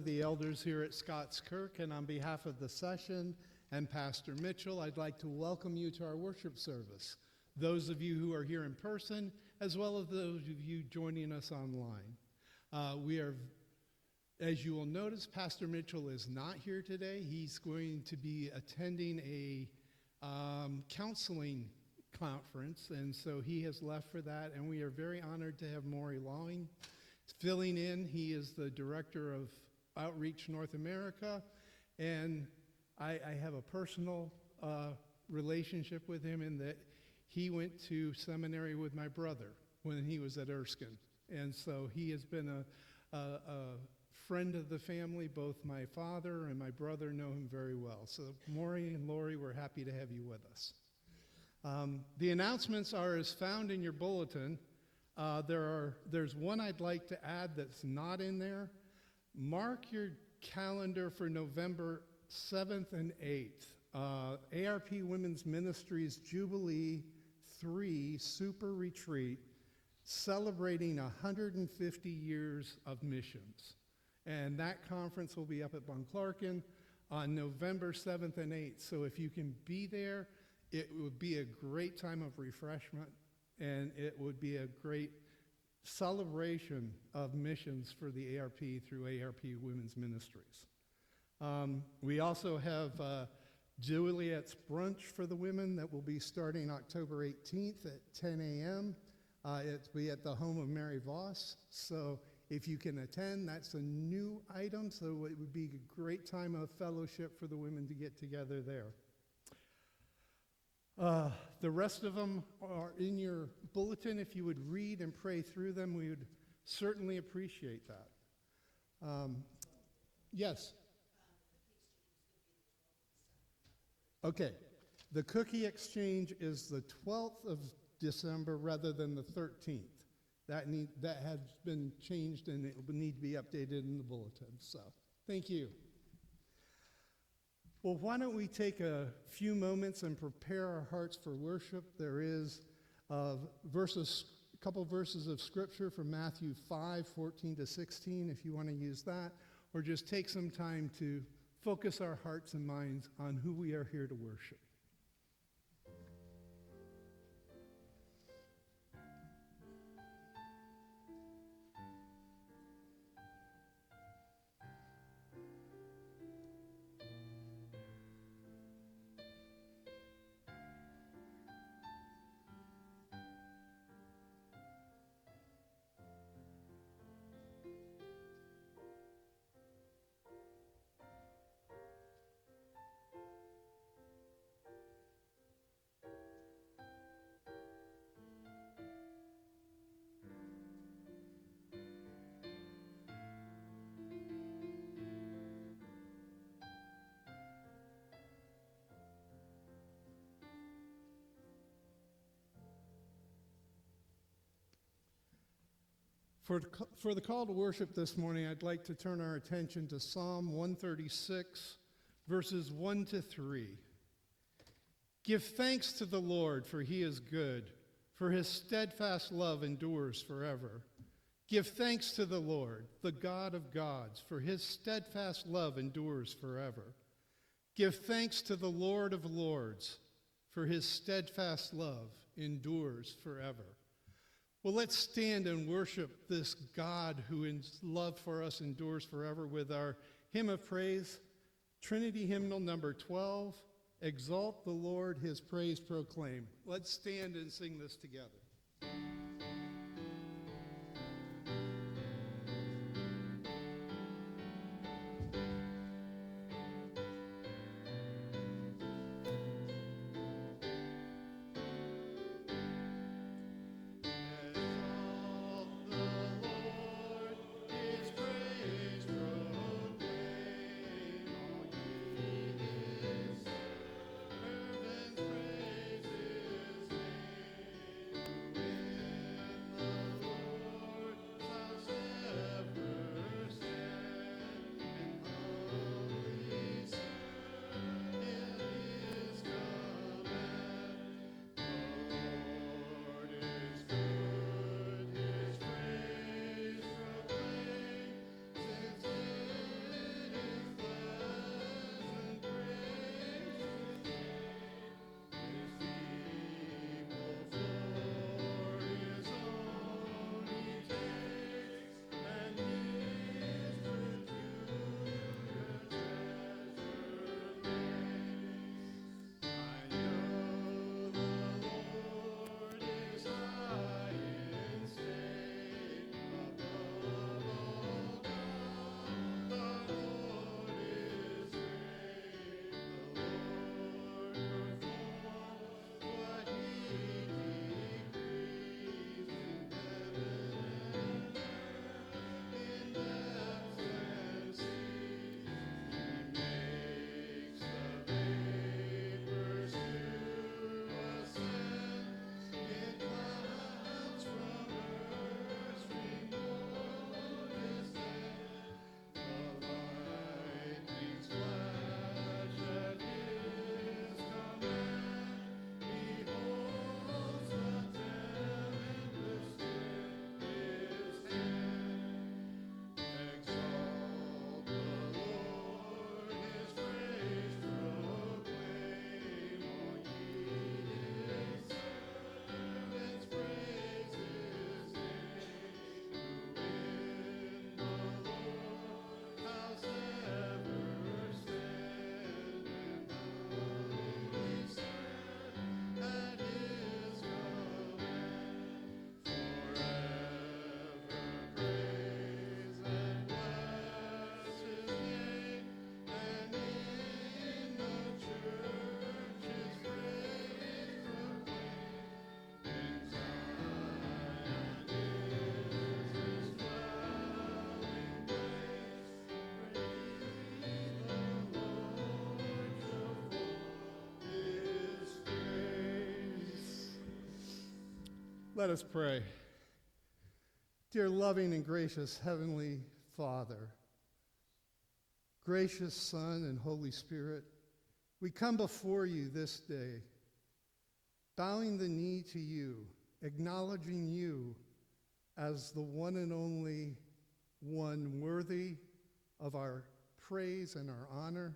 the elders here at Scots Kirk, and on behalf of the session and Pastor Mitchell, I'd like to welcome you to our worship service. Those of you who are here in person, as well as those of you joining us online. As you will notice, Pastor Mitchell is not here today. He's going to be attending a counseling conference, and so he has left for that, and we are very honored to have Maury Lawing filling in. He is the Director of Outreach North America, and I have a personal relationship with him in that he went to seminary with my brother when he was at Erskine, and so he has been a friend of the family. Both my father and my brother know him very well. So Maury and Lori, we're happy to have you with us. The announcements are as found in your bulletin. There's one I'd like to add that's not in there. Mark your calendar for November 7th and 8th. ARP Women's Ministries Jubilee 3 Super Retreat, celebrating 150 years of missions. And that conference will be up at Bunclarkin on November 7th and 8th. So if you can be there, it would be a great time of refreshment, and it would be a great celebration of missions for the ARP through ARP Women's Ministries. We also have Juliet's Brunch for the women that will be starting October 18th at 10 a.m. It'll be at the home of Mary Voss. So if you can attend, that's a new item, so it would be a great time of fellowship for the women to get together there. The rest of them are in your bulletin. If you would read and pray through them, we would certainly appreciate that. Yes? Okay. The cookie exchange is the 12th of December rather than the 13th. That has been changed, and it will need to be updated in the bulletin. So, thank you. Well, why don't we take a few moments and prepare our hearts for worship? There is a couple verses of scripture from Matthew 5:14-16, if you want to use that, or just take some time to focus our hearts and minds on who we are here to worship. For the call to worship this morning, I'd like to turn our attention to Psalm 136, verses 1-3. Give thanks to the Lord, for he is good, for his steadfast love endures forever. Give thanks to the Lord, the God of gods, for his steadfast love endures forever. Give thanks to the Lord of lords, for his steadfast love endures forever. Well, let's stand and worship this God who in love for us endures forever with our hymn of praise, Trinity Hymnal number 12, Exalt the Lord, his praise proclaim. Let's stand and sing this together. Let us pray. Dear loving and gracious Heavenly Father, gracious Son and Holy Spirit, we come before you this day, bowing the knee to you, acknowledging you as the one and only one worthy of our praise and our honor.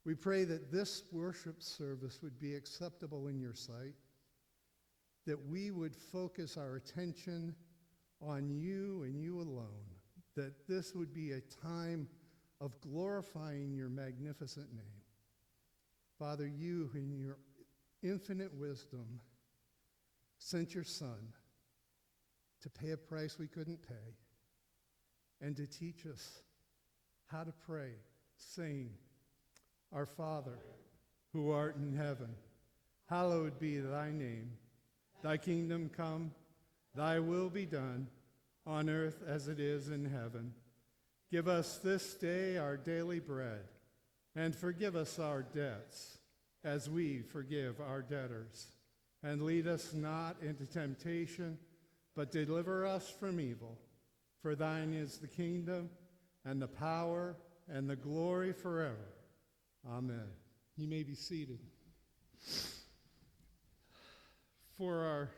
We pray that this worship service would be acceptable in your sight, that we would focus our attention on you and you alone, that this would be a time of glorifying your magnificent name. Father, you in your infinite wisdom sent your Son to pay a price we couldn't pay and to teach us how to pray, saying, Our Father, who art in heaven, hallowed be thy name. Thy kingdom come, thy will be done, on earth as it is in heaven. Give us this day our daily bread, and forgive us our debts, as we forgive our debtors. And lead us not into temptation, but deliver us from evil. For thine is the kingdom, and the power, and the glory forever. Amen. You may be seated. For our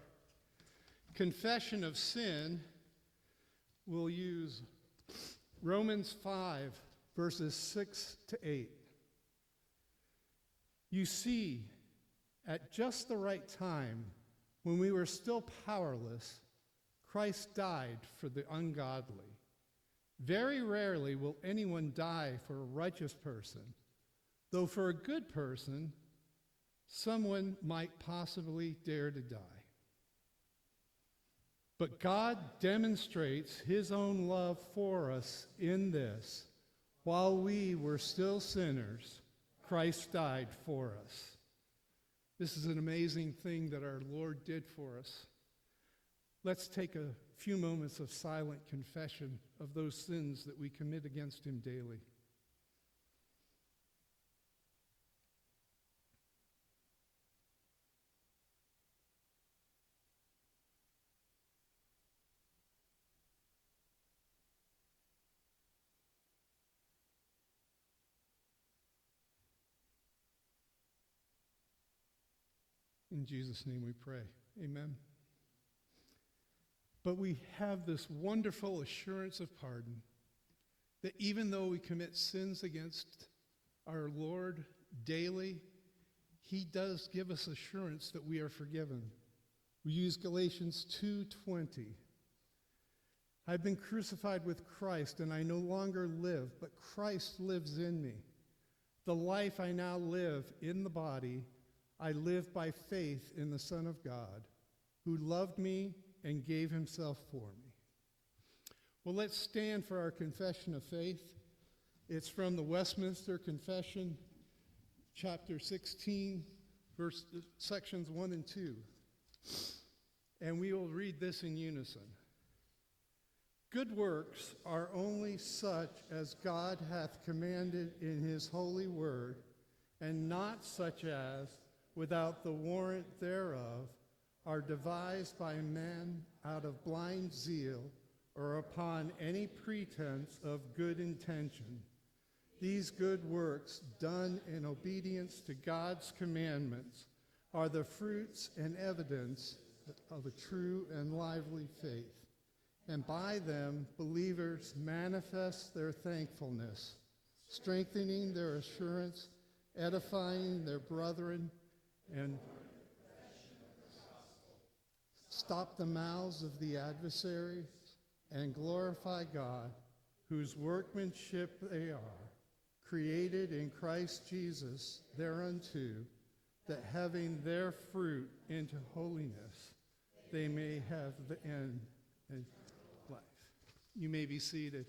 confession of sin, we'll use Romans 5, verses 6 to 8. You see, at just the right time, when we were still powerless, Christ died for the ungodly. Very rarely will anyone die for a righteous person, though for a good person, someone might possibly dare to die. But God demonstrates his own love for us in this: while we were still sinners, Christ died for us. This is an amazing thing that our Lord did for us. Let's take a few moments of silent confession of those sins that we commit against him daily. In Jesus' name we pray. Amen. But we have this wonderful assurance of pardon, that even though we commit sins against our Lord daily, he does give us assurance that we are forgiven. We use Galatians 2:20. I've been crucified with Christ, and I no longer live, but Christ lives in me. The life I now live in the body, I live by faith in the Son of God, who loved me and gave himself for me. Well, let's stand for our confession of faith. It's from the Westminster Confession, chapter 16, sections 1 and 2. And we will read this in unison. Good works are only such as God hath commanded in his holy word, and not such as, without the warrant thereof, are devised by men out of blind zeal or upon any pretense of good intention. These good works, done in obedience to God's commandments, are the fruits and evidence of a true and lively faith. And by them, believers manifest their thankfulness, strengthening their assurance, edifying their brethren, and stop the mouths of the adversaries, and glorify God, whose workmanship they are, created in Christ Jesus thereunto, that having their fruit into holiness, they may have the end of life. You may be seated.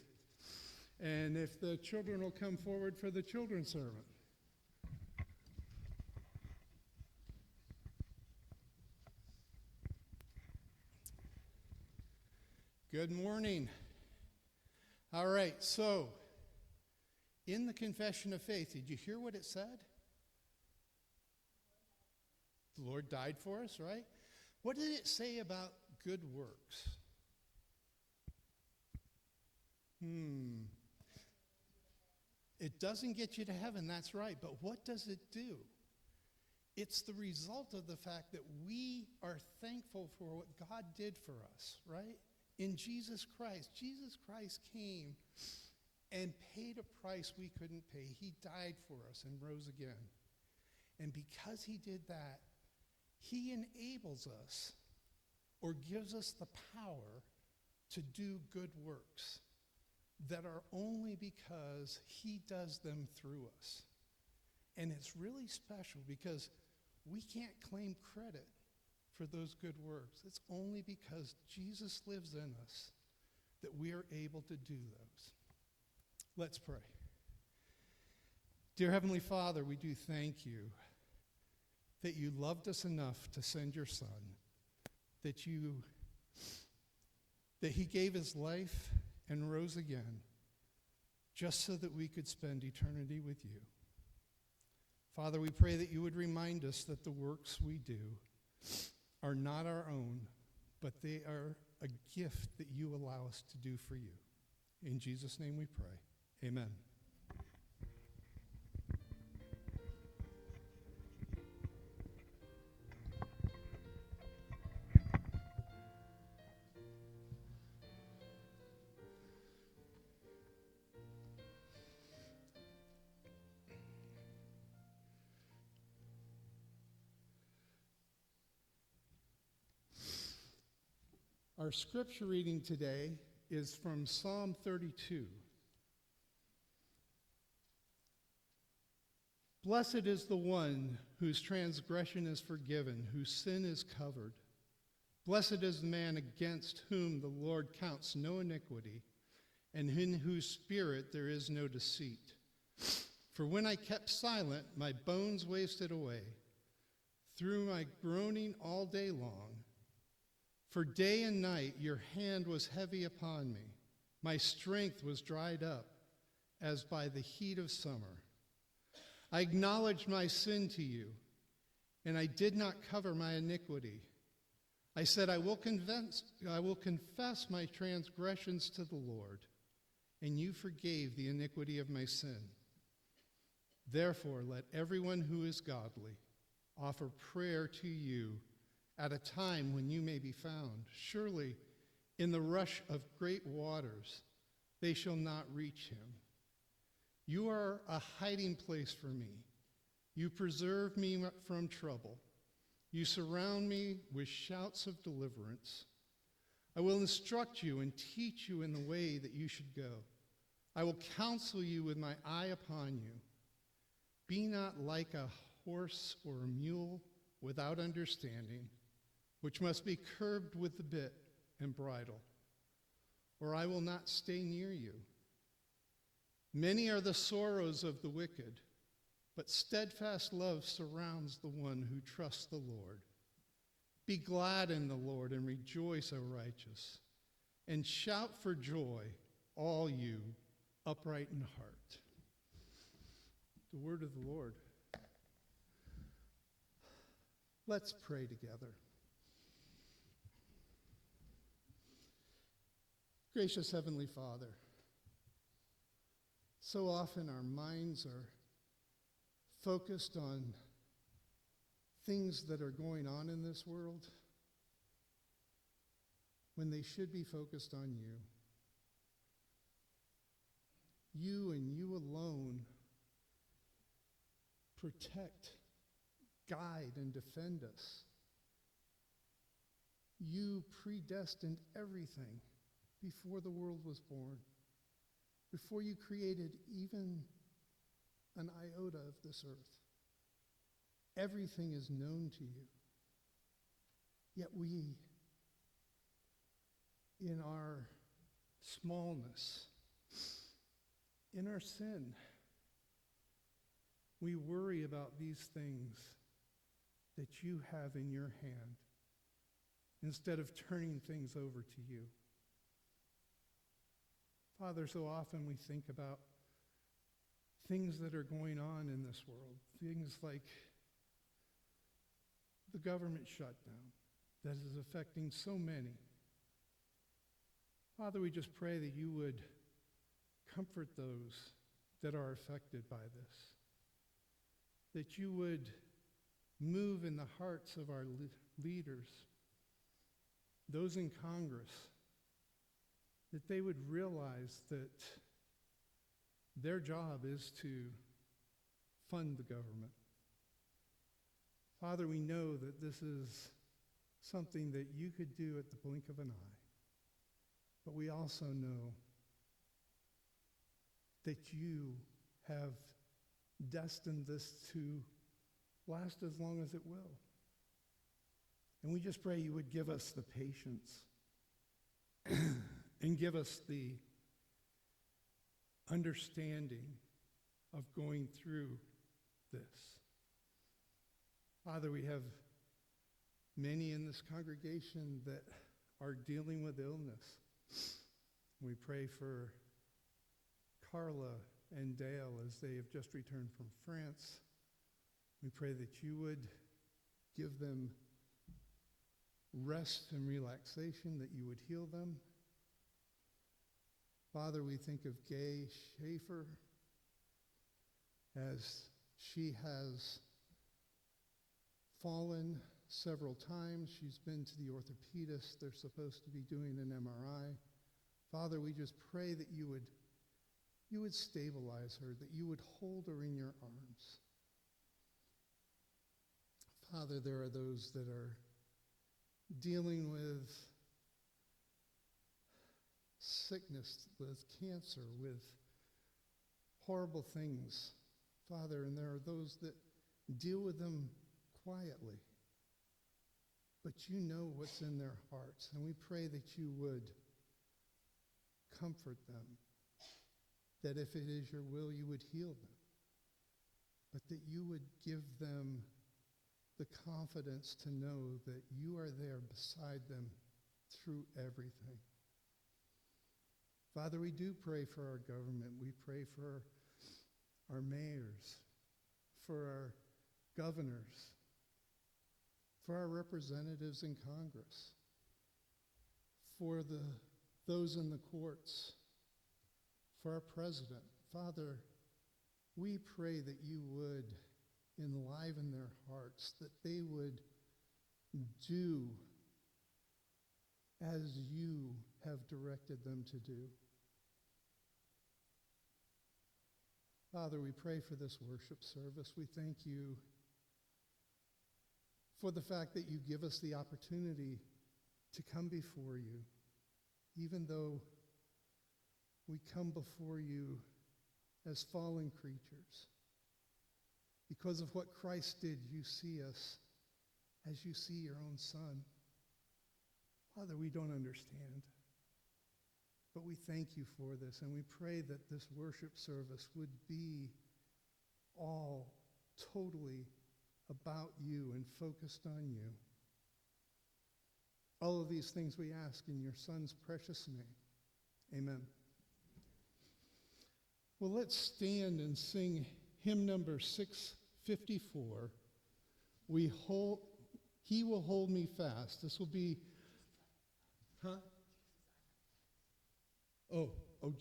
And if the children will come forward for the children's sermon. Good morning. All right, so in the Confession of Faith, did you hear what it said? The Lord died for us, right? What did it say about good works? It doesn't get you to heaven, that's right, but what does it do? It's the result of the fact that we are thankful for what God did for us, right? In Jesus Christ. Jesus Christ came and paid a price we couldn't pay. He died for us and rose again. And because he did that, he enables us or gives us the power to do good works that are only because he does them through us. And it's really special because we can't claim credit for those good works. It's only because Jesus lives in us that we are able to do those. Let's pray. Dear Heavenly Father, we do thank you that you loved us enough to send your Son, that he gave his life and rose again just so that we could spend eternity with you. Father, we pray that you would remind us that the works we do are not our own, but they are a gift that you allow us to do for you. In Jesus' name we pray. Amen. Our scripture reading today is from Psalm 32. Blessed is the one whose transgression is forgiven, whose sin is covered. Blessed is the man against whom the Lord counts no iniquity, and in whose spirit there is no deceit. For when I kept silent, my bones wasted away through my groaning all day long. For day and night your hand was heavy upon me. My strength was dried up as by the heat of summer. I acknowledged my sin to you, and I did not cover my iniquity. I said, I will confess my transgressions to the Lord, and you forgave the iniquity of my sin. Therefore, let everyone who is godly offer prayer to you at a time when you may be found. Surely, in the rush of great waters, they shall not reach him. You are a hiding place for me. You preserve me from trouble. You surround me with shouts of deliverance. I will instruct you and teach you in the way that you should go. I will counsel you with my eye upon you. Be not like a horse or a mule without understanding, which must be curbed with the bit and bridle, or I will not stay near you. Many are the sorrows of the wicked, but steadfast love surrounds the one who trusts the Lord. Be glad in the Lord and rejoice, O righteous, and shout for joy, all you upright in heart. The word of the Lord. Let's pray together. Gracious Heavenly Father, so often our minds are focused on things that are going on in this world when they should be focused on you. You and you alone protect, guide, and defend us. You predestined everything before the world was born, before you created even an iota of this earth. Everything is known to you. Yet we, in our smallness, in our sin, we worry about these things that you have in your hand instead of turning things over to you. Father, so often we think about things that are going on in this world, things like the government shutdown, that is affecting so many. Father, we just pray that you would comfort those that are affected by this, that you would move in the hearts of our leaders, those in Congress, that they would realize that their job is to fund the government. Father, we know that this is something that you could do at the blink of an eye, but we also know that you have destined this to last as long as it will. And we just pray you would give us the patience and give us the understanding of going through this. Father, we have many in this congregation that are dealing with illness. We pray for Carla and Dale as they have just returned from France. We pray that you would give them rest and relaxation, that you would heal them. Father, we think of Gay Schaefer as she has fallen several times. She's been to the orthopedist. They're supposed to be doing an MRI. Father, we just pray that you would stabilize her, that you would hold her in your arms. Father, there are those that are dealing with sickness, with cancer, with horrible things, Father, and there are those that deal with them quietly. But you know what's in their hearts, and we pray that you would comfort them, that if it is your will, you would heal them, but that you would give them the confidence to know that you are there beside them through everything. Father, we do pray for our government. We pray for our mayors, for our governors, for our representatives in Congress, for those in the courts, for our president. Father, we pray that you would enliven their hearts, that they would do as you have directed them to do. Father, we pray for this worship service. We thank you for the fact that you give us the opportunity to come before you, even though we come before you as fallen creatures. Because of what Christ did, you see us as you see your own Son. Father, we don't understand, but we thank you for this, and we pray that this worship service would be all totally about you and focused on you. All of these things we ask in your Son's precious name. Amen. Well, let's stand and sing hymn number 654. He will hold me fast. This will be, Oh,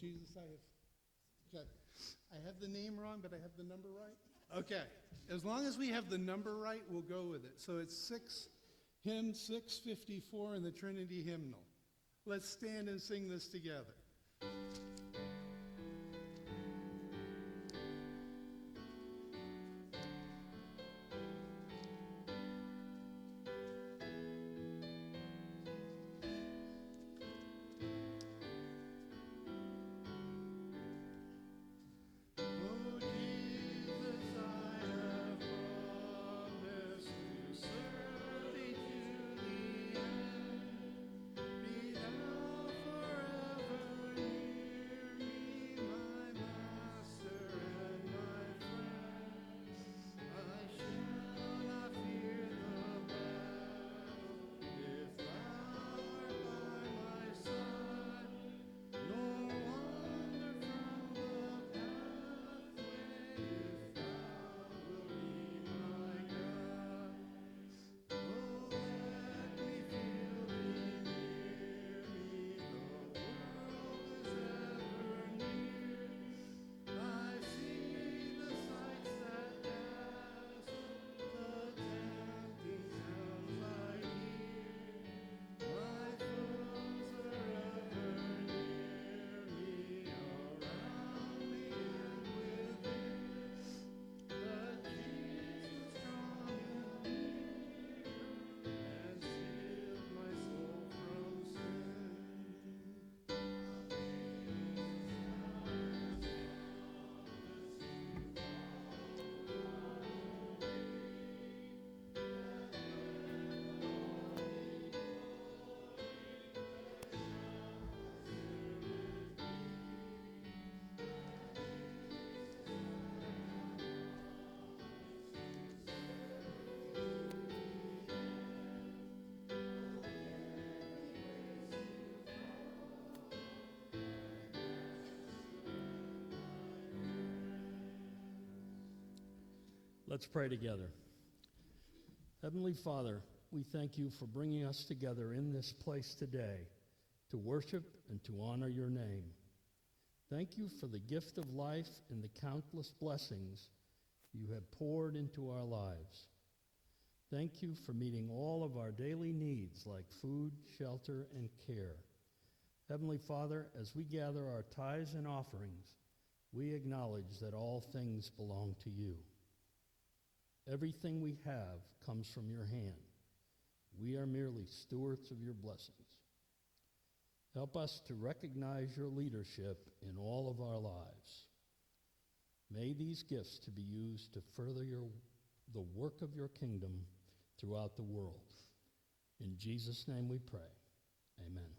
Jesus, I have the name wrong, but I have the number right? Okay. As long as we have the number right, we'll go with it. So it's hymn 654 in the Trinity hymnal. Let's stand and sing this together. Let's pray together. Heavenly Father, we thank you for bringing us together in this place today to worship and to honor your name. Thank you for the gift of life and the countless blessings you have poured into our lives. Thank you for meeting all of our daily needs like food, shelter, and care. Heavenly Father, as we gather our tithes and offerings, we acknowledge that all things belong to you. Everything we have comes from your hand. We are merely stewards of your blessings. Help us to recognize your leadership in all of our lives. May these gifts to be used to further the work of your kingdom throughout the world. In Jesus' name we pray. Amen.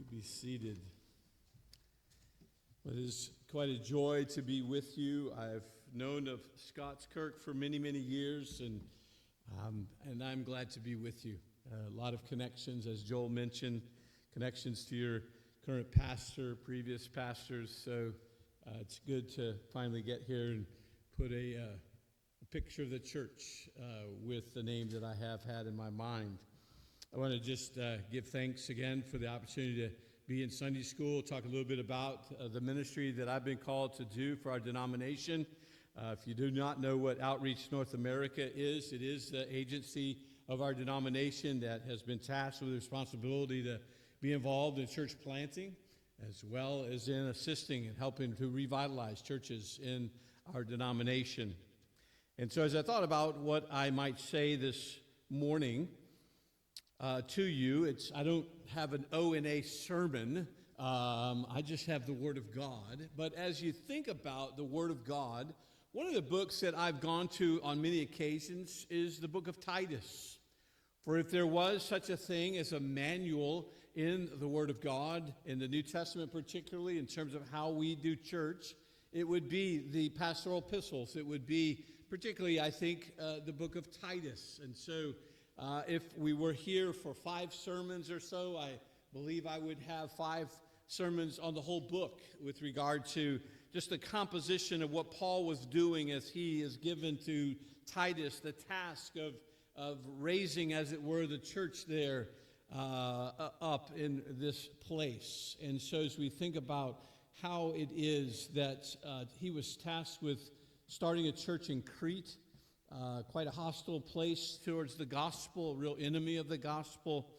Be seated. It is quite a joy to be with you. I've known of Scots Kirk for many, many years, and I'm glad to be with you. A lot of connections, as Joel mentioned, connections to your current pastor, previous pastors. So it's good to finally get here and put a picture of the church with the name that I have had in my mind. I want to just give thanks again for the opportunity to be in Sunday school, talk a little bit about the ministry that I've been called to do for our denomination. If you do not know what Outreach North America is, it is the agency of our denomination that has been tasked with the responsibility to be involved in church planting, as well as in assisting and helping to revitalize churches in our denomination. And so as I thought about what I might say this morning, to you, I don't have an O&A sermon. I just have the Word of God. But as you think about the Word of God, one of the books that I've gone to on many occasions is the book of Titus. For if there was such a thing as a manual in the Word of God, in the New Testament particularly, in terms of how we do church, it would be the pastoral epistles. It would be particularly, I think, the book of Titus. And so if we were here for 5 sermons or so, I believe I would have 5 sermons on the whole book with regard to just the composition of what Paul was doing as he is given to Titus the task of raising, as it were, the church there up in this place. And so as we think about how it is that he was tasked with starting a church in Crete, quite a hostile place towards the gospel, a real enemy of the gospel.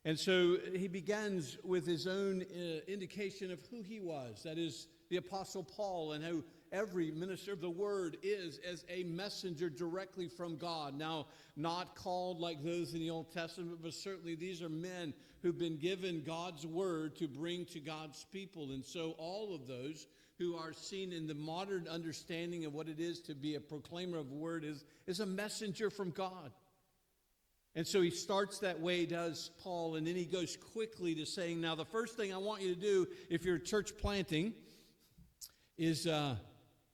And so he begins with his own indication of who he was. That is the Apostle Paul, and how every minister of the word is as a messenger directly from God. Now, not called like those in the Old Testament, but certainly these are men who've been given God's word to bring to God's people. And so all of those who are seen in the modern understanding of what it is to be a proclaimer of word is a messenger from God. And so he starts that way, does Paul, and then he goes quickly to saying, now the first thing I want you to do if you're church planting is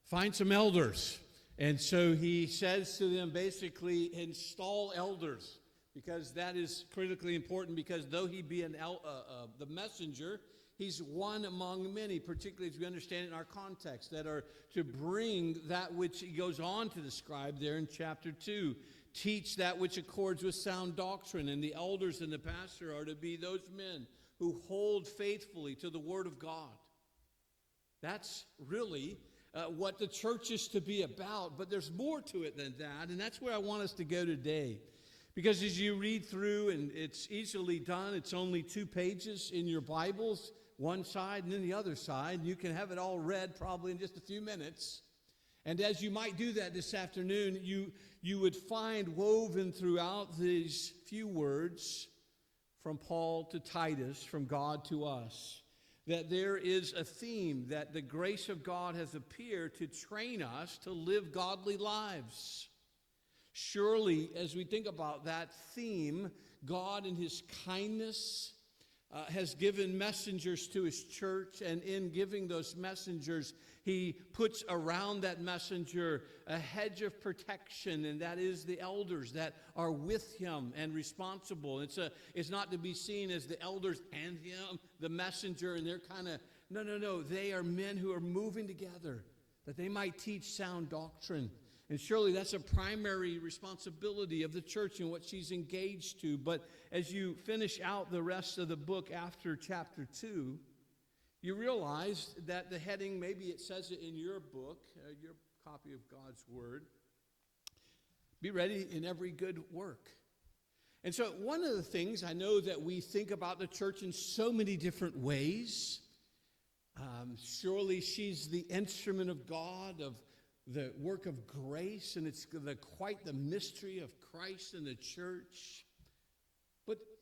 find some elders. And so he says to them, basically, install elders, because that is critically important, because though he be the messenger, he's one among many, particularly as we understand it in our context, that are to bring that which he goes on to describe there in chapter 2. Teach that which accords with sound doctrine, and the elders and the pastor are to be those men who hold faithfully to the word of God. That's really what the church is to be about, but there's more to it than that, and that's where I want us to go today. Because as you read through, and it's easily done, it's only 2 pages in your Bibles, one side and then the other side. You can have it all read probably in just a few minutes. And as you might do that this afternoon, you would find woven throughout these few words from Paul to Titus, from God to us, that there is a theme that the grace of God has appeared to train us to live godly lives. Surely, as we think about that theme, God in his kindness has given messengers to his church, and in giving those messengers, he puts around that messenger a hedge of protection, and that is the elders that are with him and responsible. It's not to be seen as the elders and him, the messenger, and they're kind of, no. They are men who are moving together, that they might teach sound doctrine. And surely that's a primary responsibility of the church and what she's engaged to. But as you finish out the rest of the book after chapter 2, you realize that the heading, maybe it says it in your book, your copy of God's Word, be ready in every good work. And so one of the things, I know that we think about the church in so many different ways. Surely she's the instrument of God, of the work of grace, and it's quite the mystery of Christ and the church.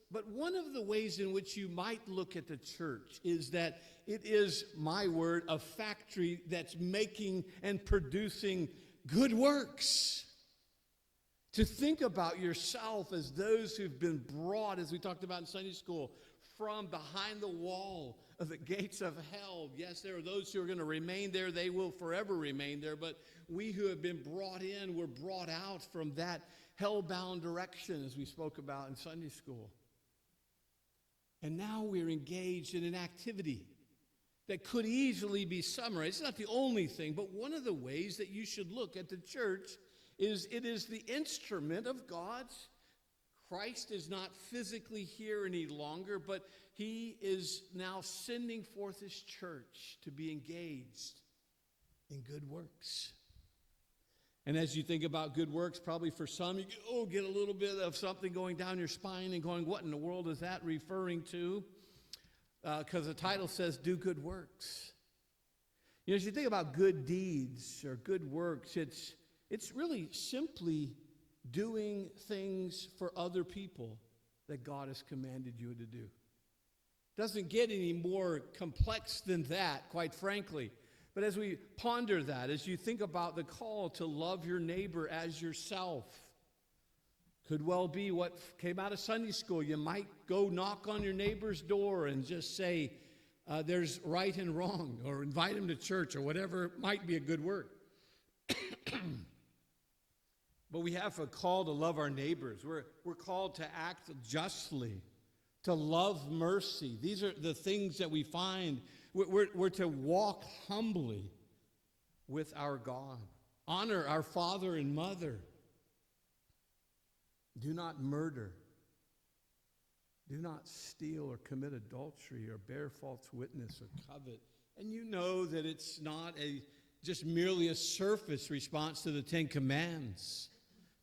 But one of the ways in which you might look at the church is that it is, my word, a factory that's making and producing good works. To think about yourself as those who've been brought, as we talked about in Sunday school, from behind the wall of the gates of hell. Yes, there are those who are going to remain there. They will forever remain there. But we who have been brought in, were brought out from that hell-bound direction, as we spoke about in Sunday school. And now we're engaged in an activity that could easily be summarized. It's not the only thing, but one of the ways that you should look at the church is it is the instrument of God's. Christ is not physically here any longer, but he is now sending forth his church to be engaged in good works. And as you think about good works, probably for some, you get a little bit of something going down your spine and going, what in the world is that referring to? Because the title says, do good works. As you think about good deeds or good works, it's really simply doing things for other people that God has commanded you to do. Doesn't get any more complex than that, quite frankly. But as we ponder that, as you think about the call to love your neighbor as yourself, could well be what came out of Sunday school. You might go knock on your neighbor's door and just say, there's right and wrong, or invite him to church, or whatever might be a good word. But we have a call to love our neighbors. We're called to act justly, to love mercy. These are the things that we find. We're to walk humbly with our God. Honor our father and mother. Do not murder. Do not steal or commit adultery or bear false witness or covet. And you know that it's not just merely a surface response to the 10 Commandments.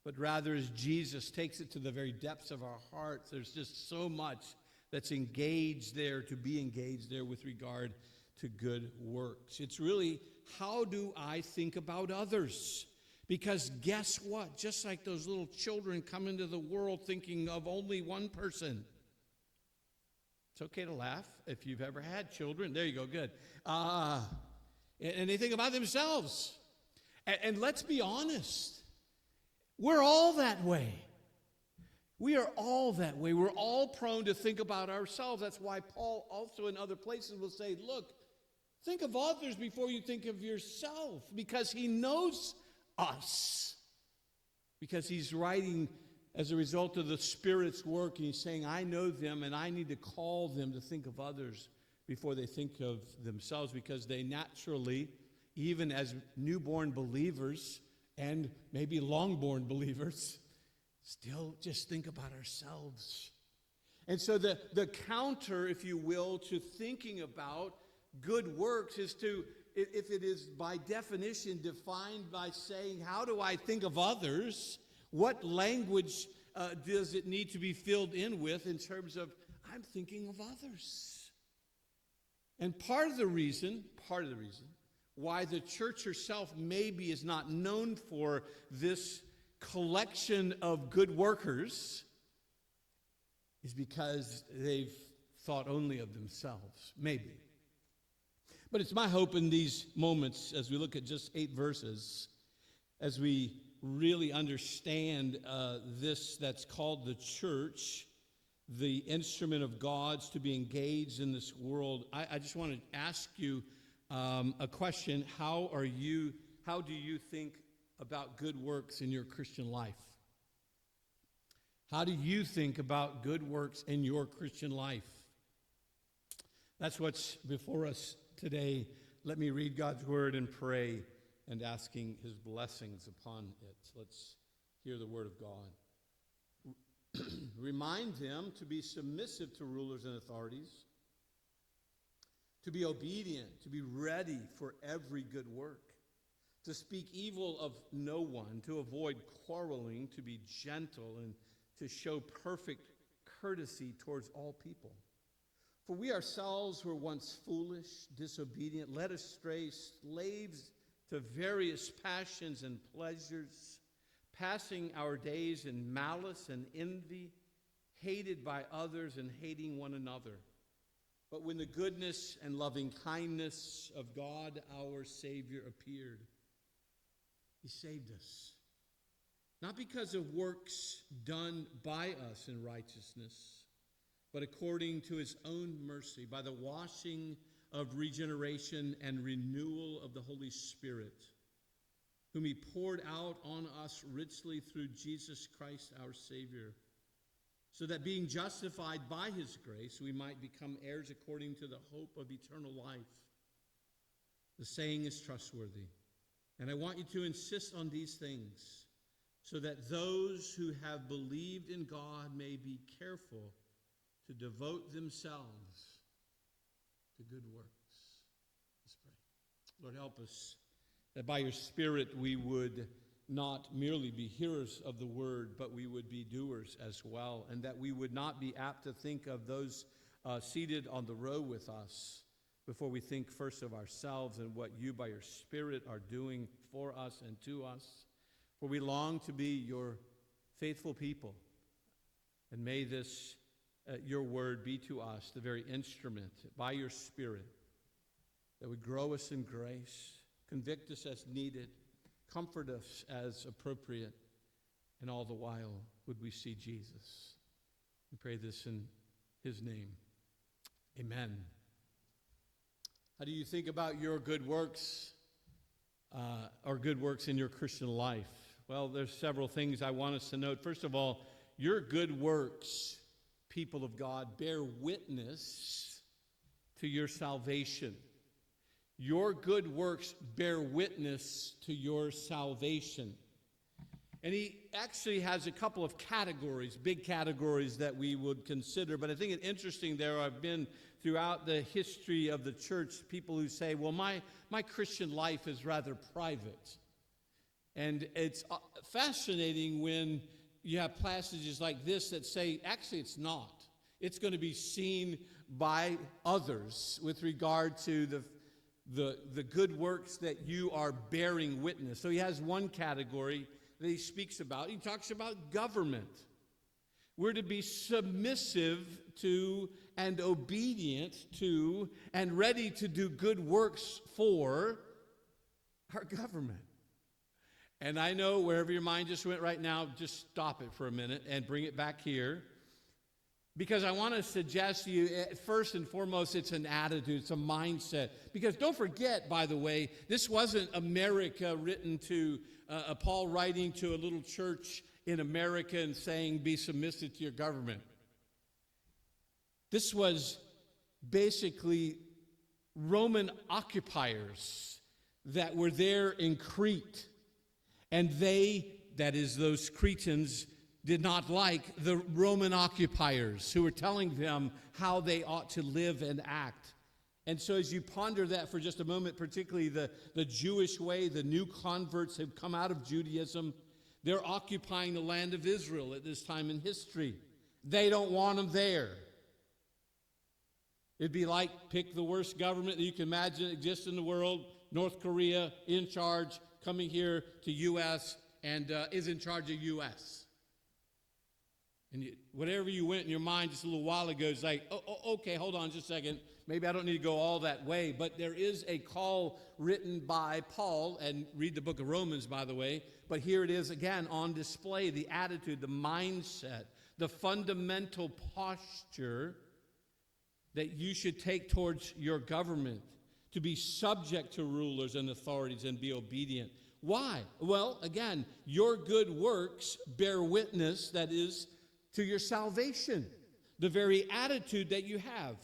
but rather as Jesus takes it to the very depths of our hearts. There's just so much that's engaged there, to be engaged there with regard to good works. It's really, how do I think about others? Because guess what? Just like those little children come into the world thinking of only one person. It's okay to laugh if you've ever had children. There you go, good. And they think about themselves. And let's be honest, we're all that way. We are all that way. We're all prone to think about ourselves. That's why Paul also in other places will say, look, think of others before you think of yourself, because he knows us. Because he's writing as a result of the Spirit's work, and he's saying, I know them, and I need to call them to think of others before they think of themselves, because they naturally, even as newborn believers and maybe long-born believers, still just think about ourselves. And so the counter, if you will, to thinking about good works is to, if it is by definition defined by saying, how do I think of others? What language does it need to be filled in with in terms of, I'm thinking of others? And part of the reason why the church herself maybe is not known for this collection of good workers is because they've thought only of themselves, maybe. But it's my hope in these moments, as we look at just 8 verses, as we really understand this that's called the church, the instrument of God's to be engaged in this world, I just want to ask you a question. How do you think about good works in your Christian life? How do you think about good works in your Christian life? That's what's before us today. Let me read God's word and pray, and asking his blessings upon it. Let's hear the word of God. Remind them to be submissive to rulers and authorities, to be obedient, to be ready for every good work, to speak evil of no one, to avoid quarreling, to be gentle, and to show perfect courtesy towards all people. For we ourselves were once foolish, disobedient, led astray, slaves to various passions and pleasures, passing our days in malice and envy, hated by others and hating one another. But when the goodness and loving kindness of God our Savior appeared, he saved us, not because of works done by us in righteousness, but according to his own mercy, by the washing of regeneration and renewal of the Holy Spirit, whom he poured out on us richly through Jesus Christ our Savior, so that being justified by his grace, we might become heirs according to the hope of eternal life. The saying is trustworthy, and I want you to insist on these things, so that those who have believed in God may be careful to devote themselves to good works. Let's pray. Lord, help us that by your Spirit we would not merely be hearers of the word, but we would be doers as well, and that we would not be apt to think of those seated on the row with us before we think first of ourselves and what you by your Spirit are doing for us and to us. For we long to be your faithful people, and may this your word be to us the very instrument by your Spirit that would grow us in grace, convict us as needed, comfort us as appropriate, and all the while would we see Jesus. We pray this in his name. Amen. How do you think about your good works or good works in your Christian life? Well, there's several things I want us to note. First of all, your good works, people of God, bear witness to your salvation. Your good works bear witness to your salvation. And he actually has a couple of categories, big categories that we would consider. But I think it's interesting, there have been throughout the history of the church people who say, well, my Christian life is rather private. And it's fascinating when you have passages like this that say, actually, it's not. It's going to be seen by others with regard to the good works that you are bearing witness. So he has one category that he speaks about. He talks about government. We're to be submissive to and obedient to and ready to do good works for our government. And I know wherever your mind just went right now, just stop it for a minute and bring it back here. Because I want to suggest to you, first and foremost, it's an attitude, it's a mindset. Because don't forget, by the way, this wasn't America written to, Paul writing to a little church in America and saying, be submissive to your government. This was basically Roman occupiers that were there in Crete. And they, that is those Cretans, did not like the Roman occupiers who were telling them how they ought to live and act. And so as you ponder that for just a moment, particularly the Jewish way, the new converts have come out of Judaism. They're occupying the land of Israel at this time in history. They don't want them there. It'd be like pick the worst government that you can imagine exists in the world, North Korea in charge, coming here to U.S. and is in charge of U.S. And whatever you went in your mind just a little while ago is like, okay, hold on just a second. Maybe I don't need to go all that way. But there is a call written by Paul, and read the book of Romans, by the way. But here it is again on display, the attitude, the mindset, the fundamental posture that you should take towards your government, to be subject to rulers and authorities and be obedient. Why? Well, again, your good works bear witness, that is, to your salvation, the very attitude that you have.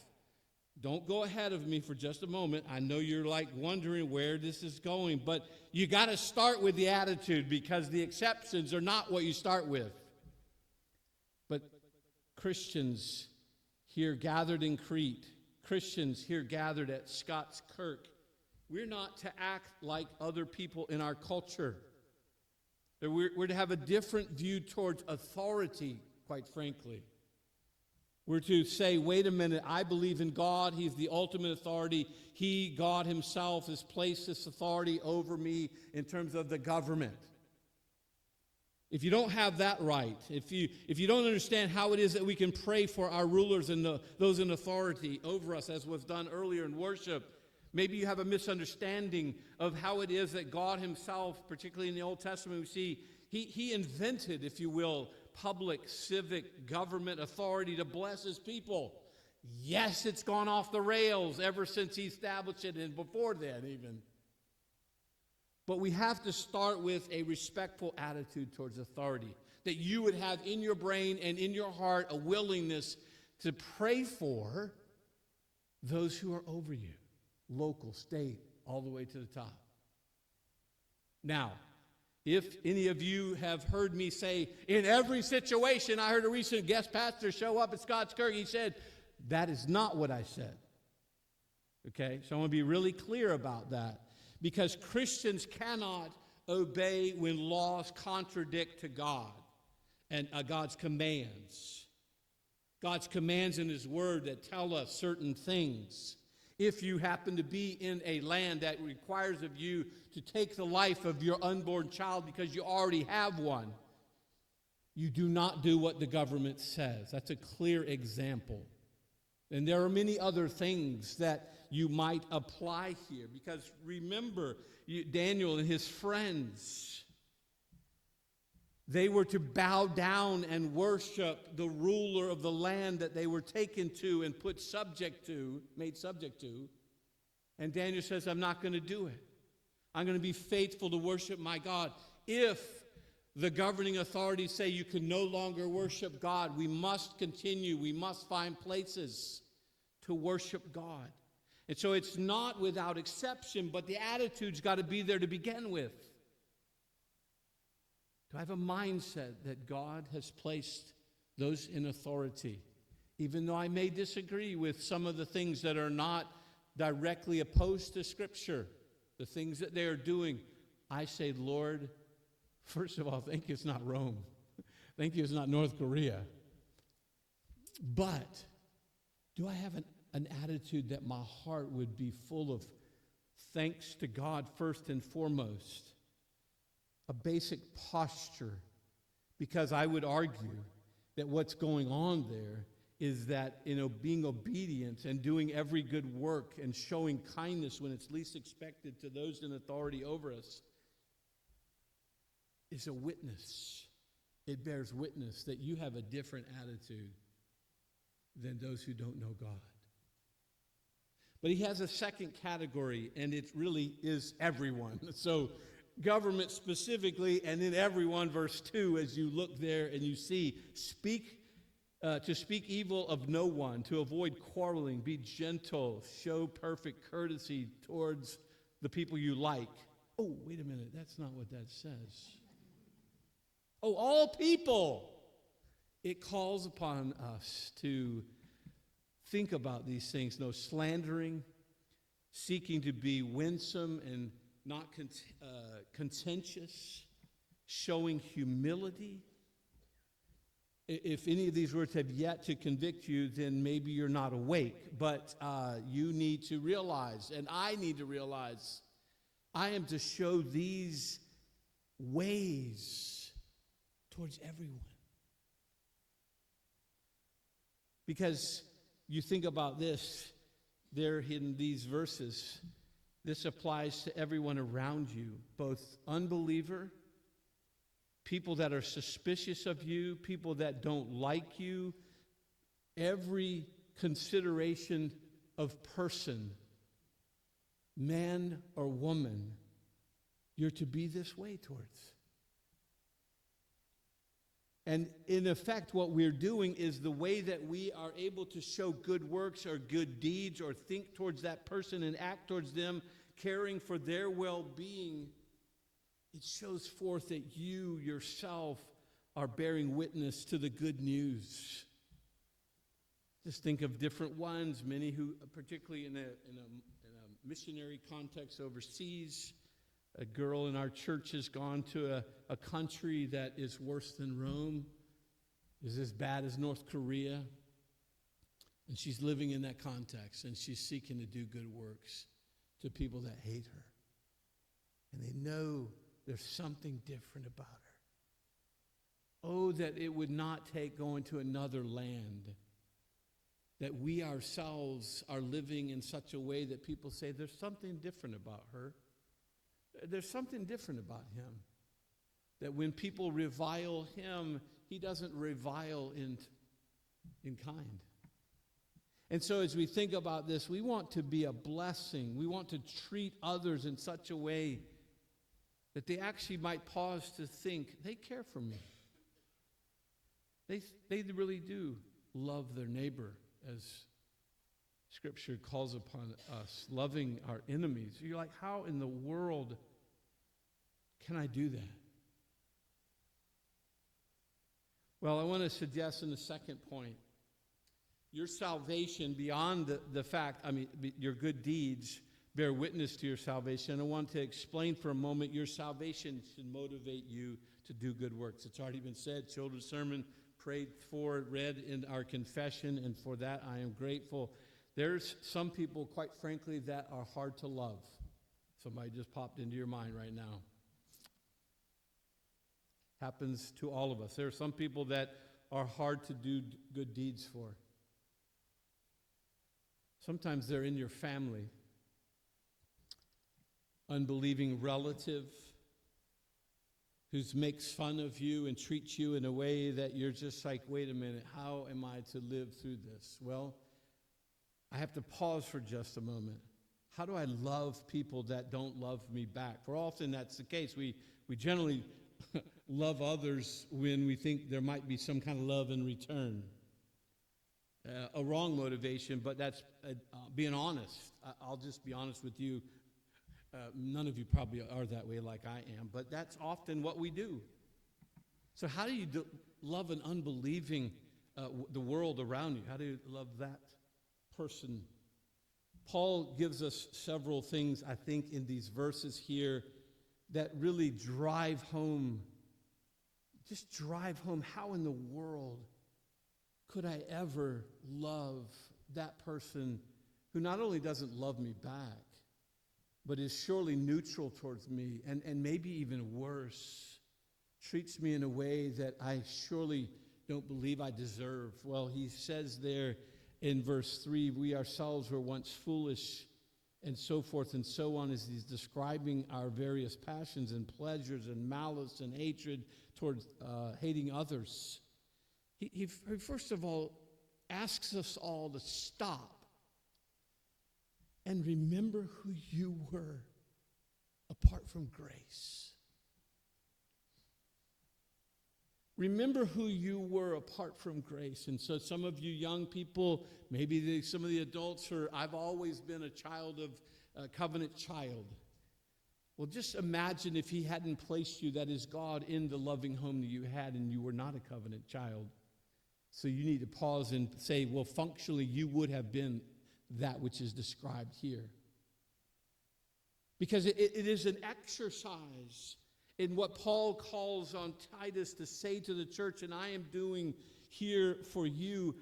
Don't go ahead of me for just a moment. I know you're like wondering where this is going, but you got to start with the attitude because the exceptions are not what you start with. But Christians here gathered in Crete, Christians here gathered at Scots Kirk, we're not to act like other people in our culture. We're to have a different view towards authority, quite frankly. We're to say, wait a minute, I believe in God. He's the ultimate authority. He, God himself, has placed this authority over me in terms of the government. If you don't have that right, if you don't understand how it is that we can pray for our rulers and those in authority over us, as was done earlier in worship, maybe you have a misunderstanding of how it is that God himself, particularly in the Old Testament, we see he invented, if you will, public, civic, government authority to bless his people. Yes, it's gone off the rails ever since he established it, and before then even. But we have to start with a respectful attitude towards authority, that you would have in your brain and in your heart a willingness to pray for those who are over you, local, state, all the way to the top. Now, if any of you have heard me say, in every situation, I heard a recent guest pastor show up at Scots Kirk, he said, that is not what I said. Okay, so I want to be really clear about that. Because Christians cannot obey when laws contradict to God and God's commands. God's commands in his word that tell us certain things. If you happen to be in a land that requires of you to take the life of your unborn child because you already have one, you do not do what the government says. That's a clear example. And there are many other things that you might apply here. Because remember, Daniel and his friends, they were to bow down and worship the ruler of the land that they were taken to and made subject to. And Daniel says, I'm not going to do it. I'm going to be faithful to worship my God. If the governing authorities say you can no longer worship God, we must continue. We must find places to worship God. And so it's not without exception, but the attitude's got to be there to begin with. To have a mindset that God has placed those in authority. Even though I may disagree with some of the things that are not directly opposed to Scripture, the things that they are doing, I say, Lord, First of all, thank you it's not Rome. Thank you it's not North Korea. But do I have an attitude that my heart would be full of thanks to God first and foremost? A basic posture. Because I would argue that what's going on there is that, being obedient and doing every good work and showing kindness when it's least expected to those in authority over us is a witness. It bears witness that you have a different attitude than those who don't know God. But he has a second category, and it really is everyone. So government specifically, and then everyone, verse 2, as you look there and you see, to speak evil of no one, to avoid quarreling, be gentle, show perfect courtesy towards the people you like. Oh, wait a minute, that's not what that says. Oh, all people. It calls upon us to think about these things. No slandering, seeking to be winsome and not contentious, showing humility. If any of these words have yet to convict you, then maybe you're not awake. But you need to realize, and I need to realize, I am to show these ways towards everyone. Because you think about this, there in these verses, this applies to everyone around you, both unbeliever, people that are suspicious of you, people that don't like you, every consideration of person, man or woman, you're to be this way towards. And in effect, what we're doing is the way that we are able to show good works or good deeds or think towards that person and act towards them, caring for their well-being, it shows forth that you yourself are bearing witness to the good news. Just think of different ones, many who, particularly in a missionary context overseas, a girl in our church has gone to a country that is worse than Rome, is as bad as North Korea, and she's living in that context, and she's seeking to do good works to people that hate her. And they know there's something different about her. Oh, that it would not take going to another land, that we ourselves are living in such a way that people say there's something different about her. There's something different about him. That when people revile him, he doesn't revile in kind. And so as we think about this, we want to be a blessing. We want to treat others in such a way that they actually might pause to think, they care for me. They really do love their neighbor, as Scripture calls upon us, loving our enemies. You're like, how in the world can I do that? Well, I want to suggest in the second point, your salvation beyond the fact, your good deeds bear witness to your salvation. I want to explain for a moment, your salvation should motivate you to do good works. It's already been said, children's sermon, prayed for, read in our confession, and for that I am grateful. There's some people, quite frankly, that are hard to love. Somebody just popped into your mind right now. Happens to all of us. There are some people that are hard to do good deeds for. Sometimes they're in your family. Unbelieving relative who makes fun of you and treats you in a way that you're just like, wait a minute, how am I to live through this? Well, I have to pause for just a moment. How do I love people that don't love me back? For often that's the case. We generally love others when we think there might be some kind of love in return. A wrong motivation, but that's being honest. I'll just be honest with you. None of you probably are that way like I am, but that's often what we do. So how do you love an unbelieving, the world around you? How do you love that person? Paul gives us several things, I think, in these verses here that really drive home just drive home, how in the world could I ever love that person who not only doesn't love me back, but is surely neutral towards me, and maybe even worse, treats me in a way that I surely don't believe I deserve? Well, he says there in verse 3, we ourselves were once foolish, and so forth and so on, as he's describing our various passions and pleasures and malice and hatred towards hating others. He first of all asks us all to stop and remember who you were apart from grace. Remember who you were apart from grace. And so some of you young people, maybe some of the adults I've always been a covenant child. Well, just imagine if he hadn't placed you, that is God, in the loving home that you had, and you were not a covenant child. So you need to pause and say, well, functionally, you would have been that which is described here. Because it is an exercise in what Paul calls on Titus to say to the church, and I am doing here for you.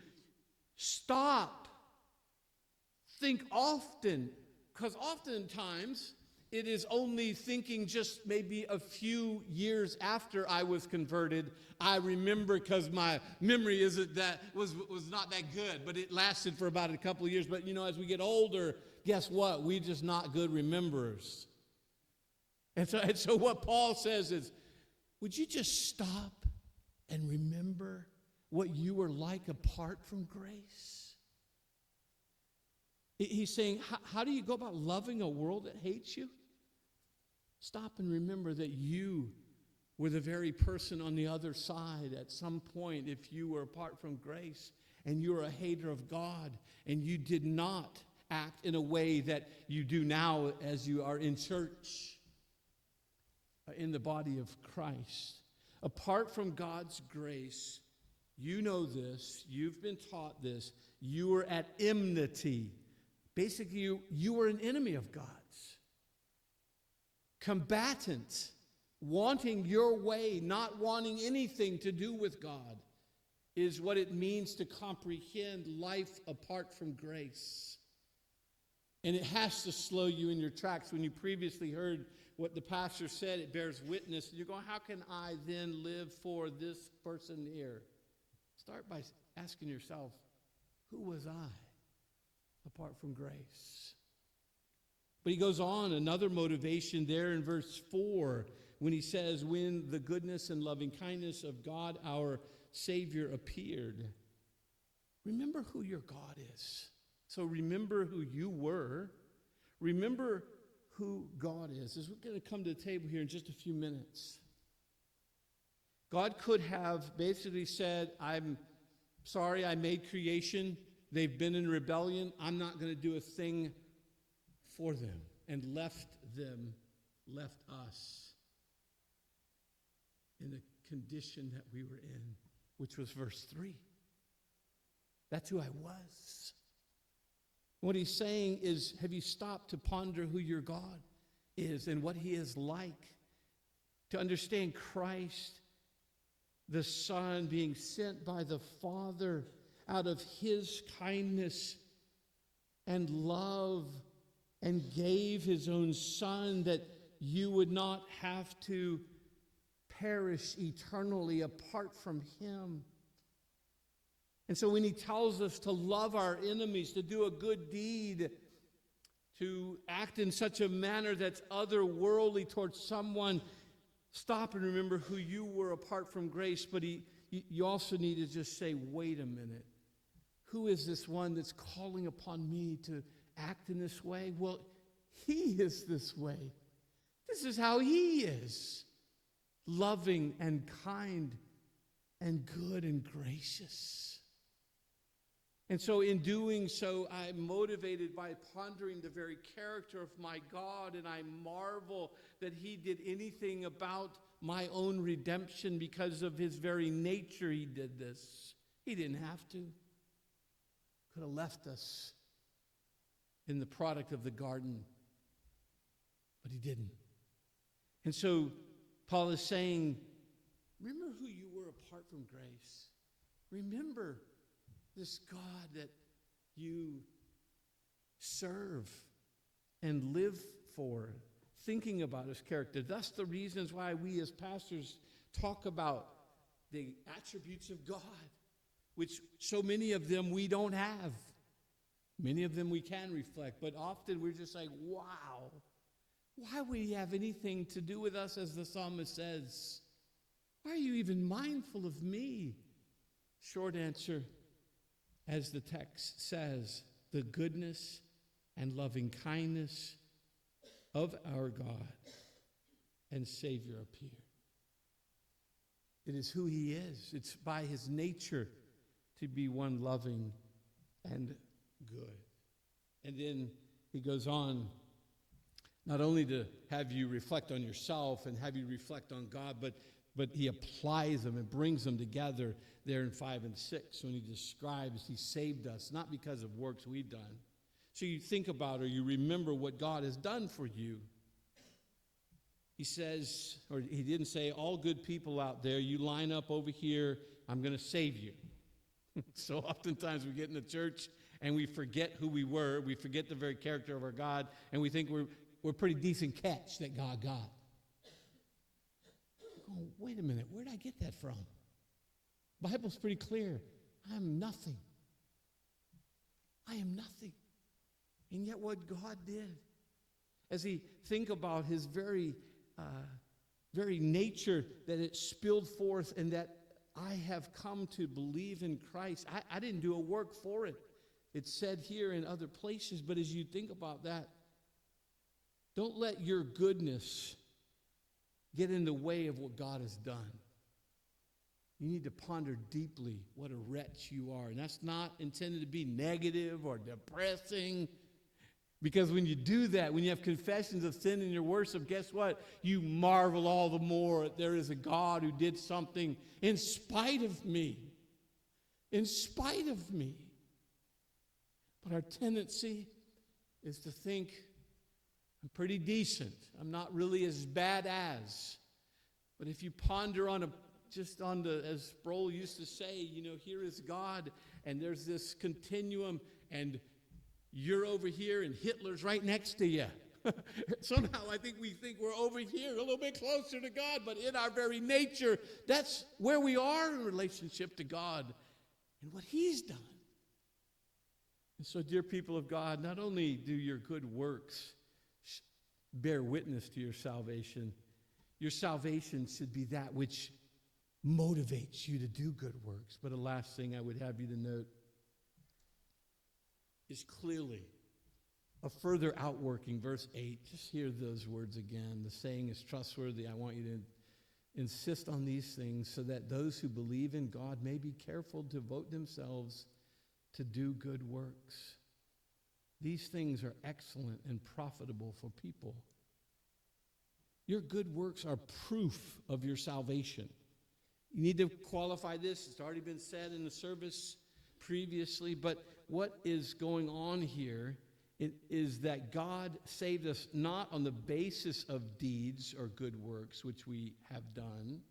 Stop. Think often, because oftentimes it is only thinking just maybe a few years after I was converted. I remember, because my memory was not that good, but it lasted for about a couple of years. But as we get older, guess what? We're just not good rememberers. And so what Paul says is, would you just stop and remember what you were like apart from grace? He's saying, how do you go about loving a world that hates you? Stop and remember that you were the very person on the other side at some point, if you were apart from grace, and you were a hater of God, and you did not act in a way that you do now as you are in church, in the body of Christ. Apart from God's grace, you know this, you've been taught this, you were at enmity. Basically, you were an enemy of God's. Combatant, wanting your way, not wanting anything to do with God, is what it means to comprehend life apart from grace. And it has to slow you in your tracks. When you previously heard what the pastor said, it bears witness. You're going, how can I then live for this person here? Start by asking yourself, who was I apart from grace? But he goes on, another motivation there in verse 4, when he says, when the goodness and loving kindness of God our Savior appeared. Remember who your God is. So remember who you were. Remember who God is. As we're going to come to the table here in just a few minutes. God could have basically said, I'm sorry, I made creation. They've been in rebellion. I'm not going to do a thing for them. And left us in the condition that we were in, which was verse 3. That's who I was. What he's saying is, have you stopped to ponder who your God is and what he is like? To understand Christ, the Son, being sent by the Father out of his kindness and love, and gave his own Son that you would not have to perish eternally apart from him. And so when he tells us to love our enemies, to do a good deed, to act in such a manner that's otherworldly towards someone, stop and remember who you were apart from grace. But you also need to just say, wait a minute. Who is this one that's calling upon me to act in this way? Well, he is this way. This is how he is. Loving and kind and good and gracious. And so in doing so, I'm motivated by pondering the very character of my God, and I marvel that he did anything about my own redemption. Because of his very nature, he did this. He didn't have to. Could have left us in the product of the garden, but he didn't. And so Paul is saying, Remember who you were apart from grace. Remember this God that you serve and live for, thinking about his character. That's the reasons why we as pastors talk about the attributes of God, which so many of them we don't have. Many of them we can reflect, but often we're just like, wow, why would he have anything to do with us, as the psalmist says? Why are you even mindful of me? Short answer, as the text says, the goodness and loving kindness of our God and Savior appear. It is who he is. It's by his nature to be one loving and good. And then he goes on, not only to have you reflect on yourself and have you reflect on God, but he applies them and brings them together there in 5 and 6 when he describes he saved us, not because of works we've done. So you think about or you remember what God has done for you. He says, or he didn't say, all good people out there, you line up over here, I'm going to save you. So oftentimes we get in the church and we forget who we were, we forget the very character of our God, and we think we're a pretty decent catch that God got. Oh, wait a minute, where did I get that from? Bible's pretty clear. I'm nothing. I am nothing. And yet what God did, as he think about his very nature, that it spilled forth and that I have come to believe in Christ. I didn't do a work for it. It's said here in other places, but as you think about that, don't let your goodness get in the way of what God has done. You need to ponder deeply what a wretch you are. And that's not intended to be negative or depressing. Because when you do that, when you have confessions of sin in your worship, guess what? You marvel all the more that there is a God who did something in spite of me. In spite of me. But our tendency is to think, I'm pretty decent. I'm not really as bad as. But if you ponder on as Sproul used to say, here is God, and there's this continuum, and you're over here, and Hitler's right next to you. Somehow I think we think we're over here, a little bit closer to God, but in our very nature, that's where we are in relationship to God and what he's done. And so, dear people of God, not only do your good works bear witness to your salvation should be that which motivates you to do good works. But the last thing I would have you to note is clearly a further outworking. Verse 8, just hear those words again. The saying is trustworthy. I want you to insist on these things so that those who believe in God may be careful to devote themselves to do good works. These things are excellent and profitable for people. Your good works are proof of your salvation. You need to qualify this. It's already been said in the service previously, but what is going on here is that God saved us not on the basis of deeds or good works, which we have done,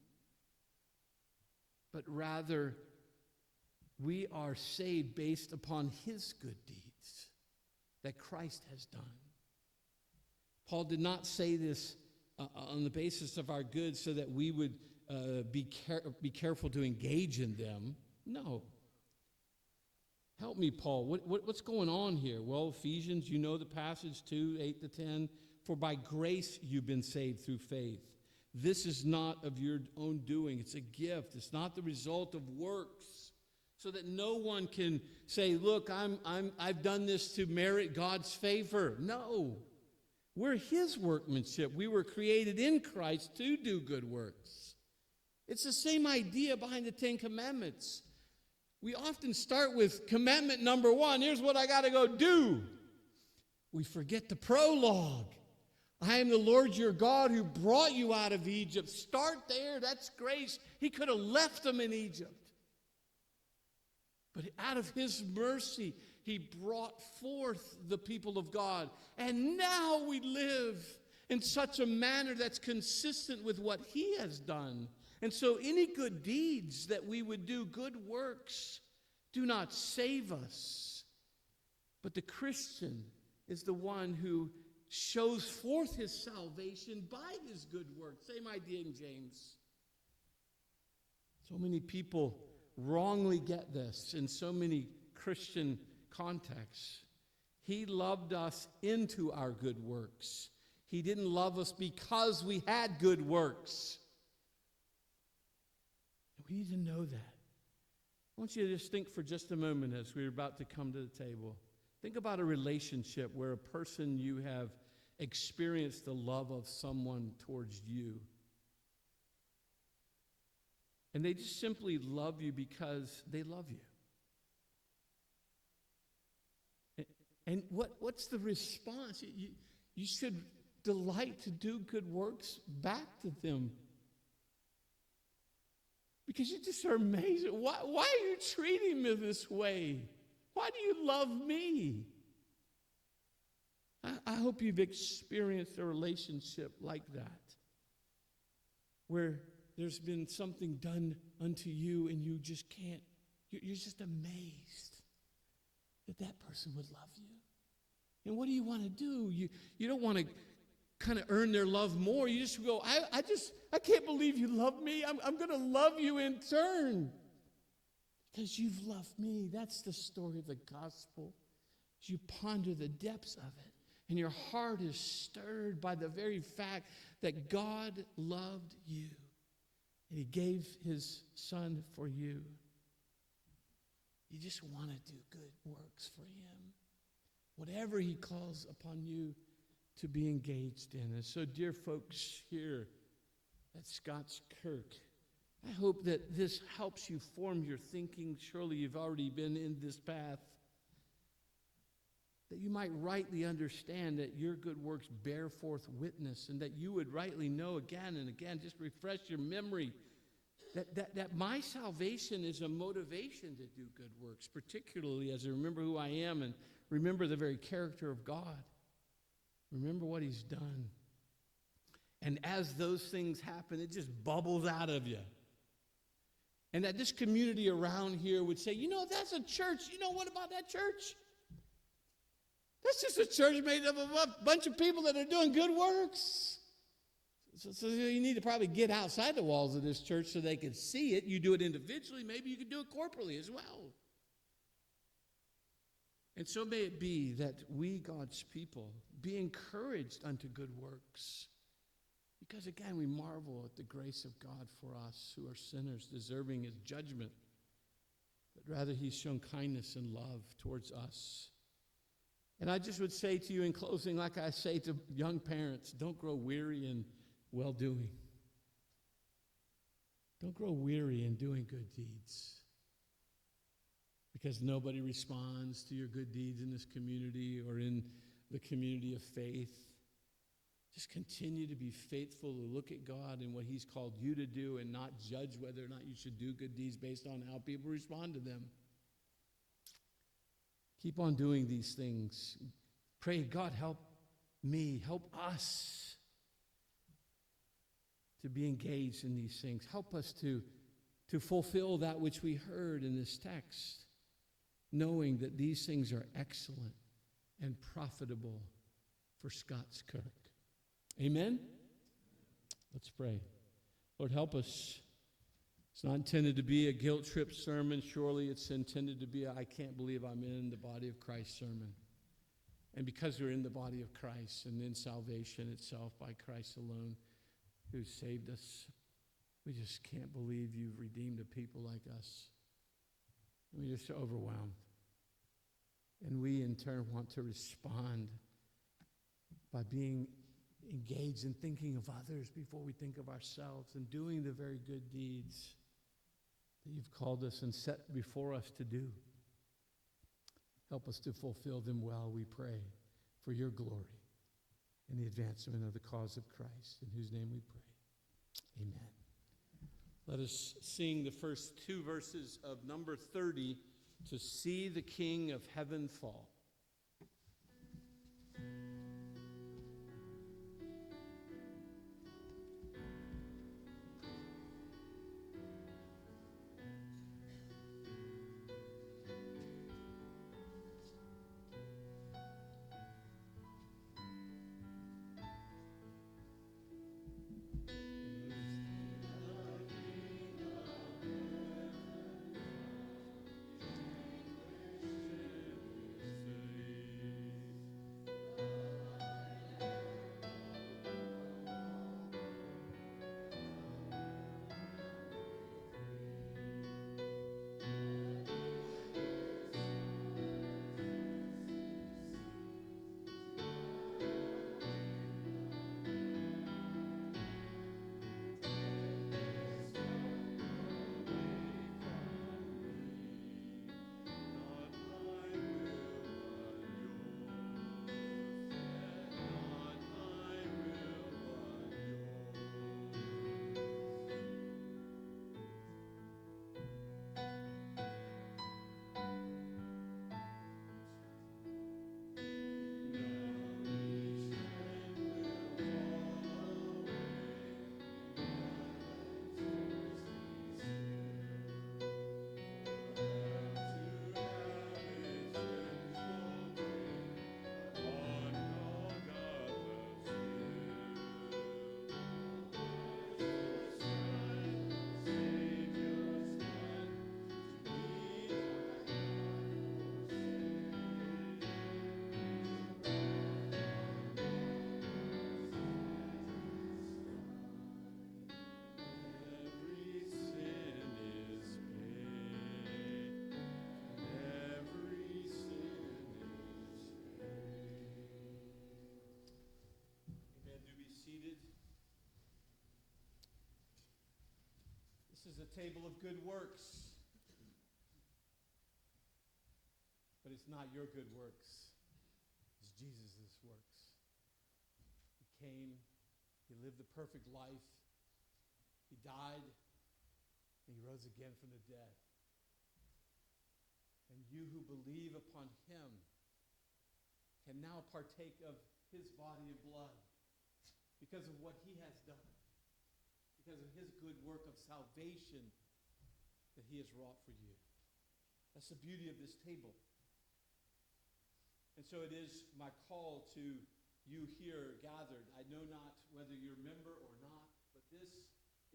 but rather we are saved based upon his good deeds that Christ has done. Paul did not say this on the basis of our good so that we would be careful to engage in them. No. Help me, Paul. What's going on here? Well, Ephesians, you know the passage 2, 8 to 10. For by grace you've been saved through faith. This is not of your own doing. It's a gift. It's not the result of works. So that no one can say, look, I've done this to merit God's favor. No. We're his workmanship. We were created in Christ to do good works. It's the same idea behind the 10 Commandments. We often start with commandment number 1. Here's what I got to go do. We forget the prologue. I am the Lord your God who brought you out of Egypt. Start there. That's grace. He could have left them in Egypt. But out of his mercy, he brought forth the people of God. And now we live in such a manner that's consistent with what he has done. And so any good deeds that we would do, good works, do not save us. But the Christian is the one who shows forth his salvation by his good works. Same idea in James. So many people wrongly get this in so many Christian contexts. He loved us into our good works. He didn't love us because we had good works. We need to know that. I want you to just think for just a moment as we're about to come to the table. Think about a relationship where a person you have experienced the love of someone towards you. And they just simply love you because they love you. And what's the response? You should delight to do good works back to them. Because you just are amazed. Why are you treating me this way? Why do you love me? I hope you've experienced a relationship like that, where there's been something done unto you and you just can't, you're just amazed that that person would love you. And what do you want to do? You don't want to kind of earn their love more. You just go, I can't believe you love me. I'm going to love you in turn because you've loved me. That's the story of the gospel. As you ponder the depths of it, and your heart is stirred by the very fact that God loved you, and he gave his son for you. You just want to do good works for him. Whatever he calls upon you to be engaged in. And so, dear folks here at Scots Kirk, I hope that this helps you form your thinking. Surely you've already been in this path. That you might rightly understand that your good works bear forth witness, and that you would rightly know again and again, just refresh your memory, that my salvation is a motivation to do good works, particularly as I remember who I am and remember the very character of God. Remember what he's done. And as those things happen, it just bubbles out of you. And that this community around here would say, you know, that's a church. You know what about that church? That's just a church made up of a bunch of people that are doing good works. So you need to probably get outside the walls of this church so they can see it. You do it individually. Maybe you can do it corporately as well. And so may it be that we, God's people, be encouraged unto good works. Because again, we marvel at the grace of God for us who are sinners, deserving his judgment. But rather he's shown kindness and love towards us. And I just would say to you in closing, like I say to young parents, don't grow weary in well-doing. Don't grow weary in doing good deeds. Because nobody responds to your good deeds in this community or in the community of faith. Just continue to be faithful to look at God and what he's called you to do and not judge whether or not you should do good deeds based on how people respond to them. Keep on doing these things. Pray, God, help me, help us to be engaged in these things. Help us to fulfill that which we heard in this text, knowing that these things are excellent and profitable for Scots Kirk. Amen? Let's pray. Lord, help us. It's not intended to be a guilt trip sermon. Surely it's intended to be a I can't believe I'm in the body of Christ sermon. And because we're in the body of Christ and in salvation itself by Christ alone who saved us, we just can't believe you've redeemed a people like us. And we're just overwhelmed. And we in turn want to respond by being engaged in thinking of others before we think of ourselves and doing the very good deeds that you've called us and set before us to do. Help us to fulfill them well, we pray, for your glory and the advancement of the cause of Christ, in whose name we pray. Amen. Let us sing the first two verses of number 30, To See the King of Heaven Fall. This is a table of good works. But it's not your good works. It's Jesus' works. He came. He lived the perfect life. He died. And he rose again from the dead. And you who believe upon him can now partake of his body and blood because of what he has done, because of his good work of salvation that he has wrought for you. That's the beauty of this table. And so it is my call to you here gathered. I know not whether you're a member or not, but this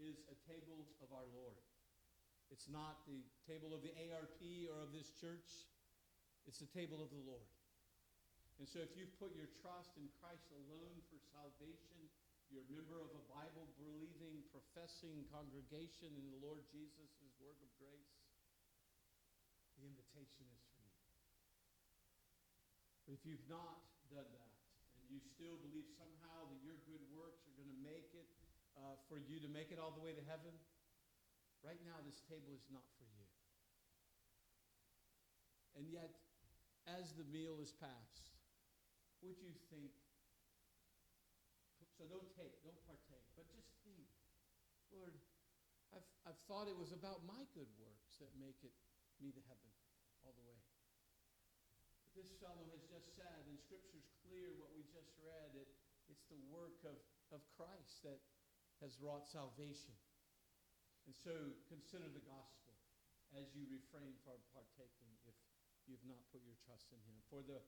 is a table of our Lord. It's not the table of the ARP or of this church. It's the table of the Lord. And so if you've put your trust in Christ alone for salvation, you're a member of a Bible-believing, professing congregation in the Lord Jesus' work of grace, the invitation is for you. But if you've not done that, and you still believe somehow that your good works are going to make it for you to make it all the way to heaven, right now this table is not for you. And yet, as the meal is passed, would you think, so don't partake, but just think, Lord, I've thought it was about my good works that make it me to heaven all the way. But this fellow has just said, and Scripture's clear what we just read, it's the work of Christ that has wrought salvation. And so consider the gospel as you refrain from partaking if you've not put your trust in him. For the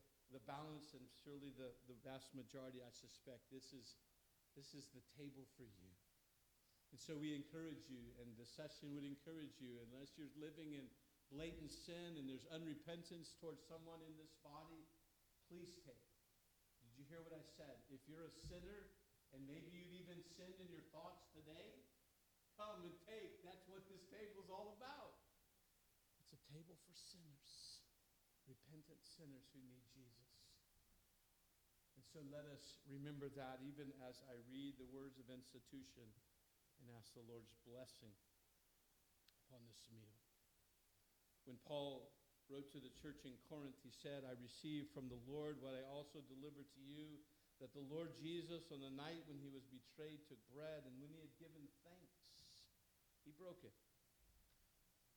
balance, and surely the vast majority, I suspect, this is the table for you. And so we encourage you, and the session would encourage you, unless you're living in blatant sin and there's unrepentance towards someone in this body, please take. Did you hear what I said? If you're a sinner, and maybe you've even sinned in your thoughts today, come and take. That's what this table is all about. It's a table for sinners, repentant sinners who need Jesus. And so let us remember that even as I read the words of institution and ask the Lord's blessing upon this meal. When Paul wrote to the church in Corinth, he said, I received from the Lord what I also delivered to you, that the Lord Jesus, on the night when he was betrayed, took bread, and when he had given thanks, he broke it.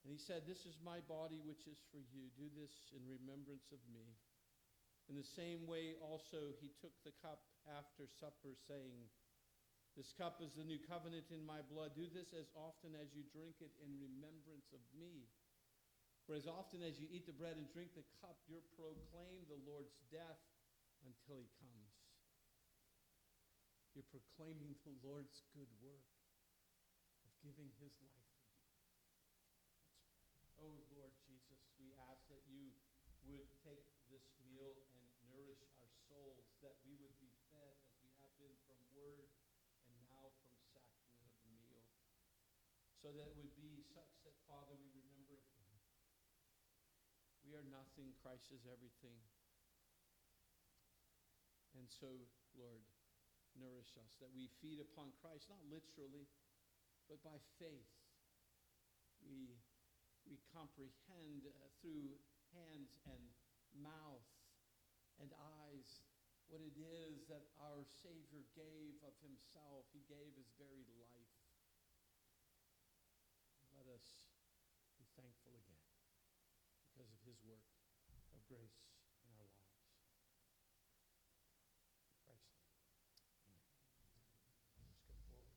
And he said, this is my body which is for you. Do this in remembrance of me. In the same way also he took the cup after supper, saying, this cup is the new covenant in my blood. Do this as often as you drink it in remembrance of me. For as often as you eat the bread and drink the cup, you proclaim the Lord's death until he comes. You're proclaiming the Lord's good work of giving his life for you. Oh, Lord Jesus, we ask that you would take this meal and nourish our souls, that we would be fed as we have been from word and now from sacrament of the meal, so that it would be such that, Father, we remember again. We are nothing, Christ is everything. And so, Lord, nourish us, that we feed upon Christ, not literally, but by faith. We comprehend through hands and mouth and eyes what it is that our Savior gave of himself. He gave his very life. Let us be thankful again because of his work of grace in our lives. Christ. Amen. Let's go forward.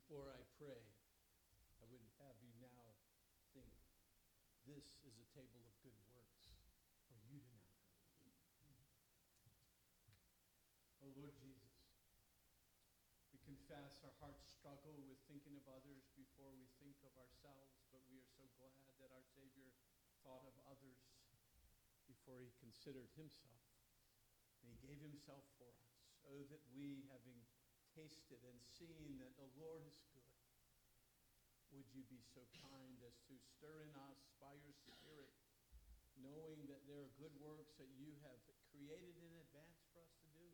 Before I pray, I would have you now think, this is a table of good works for you to now go. Oh Lord Jesus, we confess our hearts struggle with thinking of others before we think of ourselves, but we are so glad that our Savior thought of others before he considered himself. And he gave himself for us, so that we, having tasted and seen that the Lord is good, would you be so kind as to stir in us by your Spirit, knowing that there are good works that you have created in advance for us to do,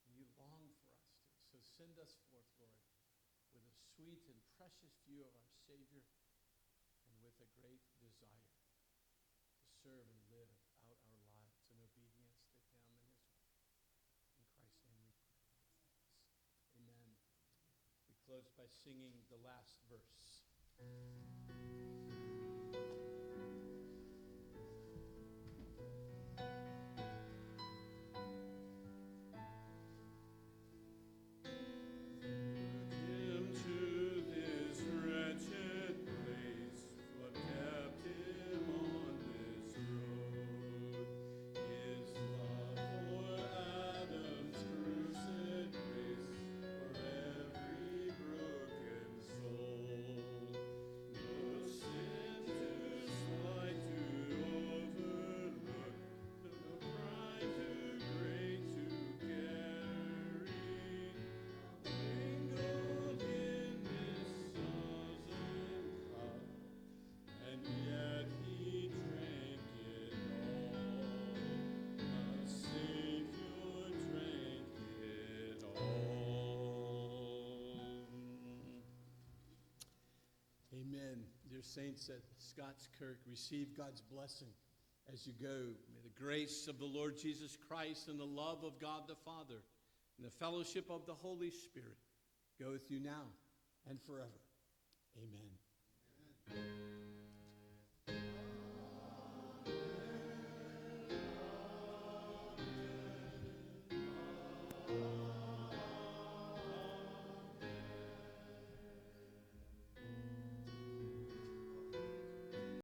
and you long for us to. So send us forth, Lord, with a sweet and precious view of our Savior, and with a great desire to serve and live out our lives in obedience to him and his word. In Christ's name we pray. Amen. We close by singing the last verse. Amen. Dear saints at Scots Kirk, receive God's blessing as you go. May the grace of the Lord Jesus Christ and the love of God the Father and the fellowship of the Holy Spirit go with you now and forever. Amen. Amen.